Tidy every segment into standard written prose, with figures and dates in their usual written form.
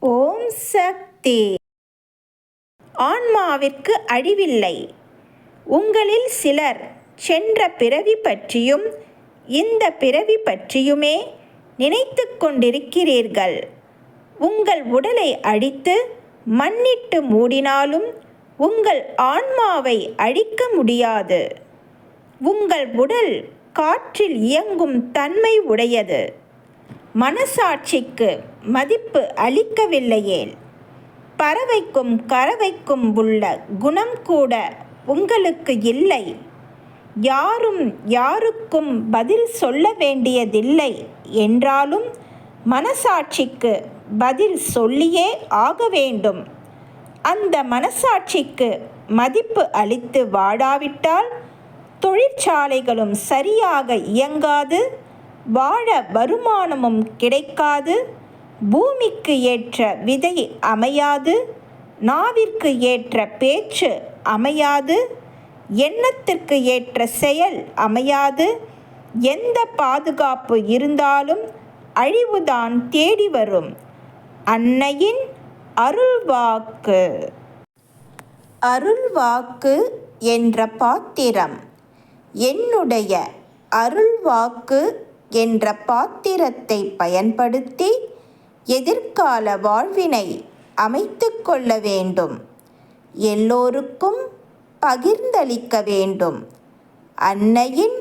ஓம் சக்தி. ஆன்மாவிற்கு அழிவில்லை. உங்களில் சிலர் சென்ற பிறவி பற்றியும் இந்த பிறவி பற்றியுமே நினைத்து கொண்டிருக்கிறீர்கள். உங்கள் உடலை அழித்து மண்ணிட்டு மூடினாலும் உங்கள் ஆன்மாவை அழிக்க முடியாது. உங்கள் உடல் காற்றில் இயங்கும் தன்மை உடையது. மனசாட்சிக்கு மதிப்பு அளிக்கவில்லையேல் பறவைக்கும் கறவைக்கும் உள்ள குணம் கூட உங்களுக்கு இல்லை. யாரும் யாருக்கும் பதில் சொல்ல வேண்டியதில்லை என்றாலும் மனசாட்சிக்கு பதில் சொல்லியே ஆக வேண்டும். அந்த மனசாட்சிக்கு மதிப்பு அளித்து வாழாவிட்டால் தொழிற்சாலைகளும் சரியாக இயங்காது, வாழ வருமானமும் கிடைக்காது, பூமிக்கு ஏற்ற விதை அமையாது, நாவிற்கு ஏற்ற பேச்சு அமையாது, எண்ணத்திற்கு ஏற்ற செயல் அமையாது. எந்த பாதுகாப்பு இருந்தாலும் அழிவுதான் தேடி வரும். அன்னையின் அருள்வாக்கு. அருள்வாக்கு என்ற பாத்திரம். என்னுடைய அருள்வாக்கு என்ற பாத்திரத்தை பயன்படுத்தி எதிர்கால வாழ்வினை அமைத்து கொள்ள வேண்டும். எல்லோருக்கும் பகிர்ந்தளிக்க வேண்டும். அன்னையின்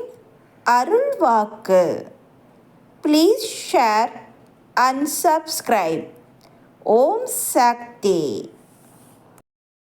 அருள்வாக்கு. Please share and subscribe. Om Sakthi.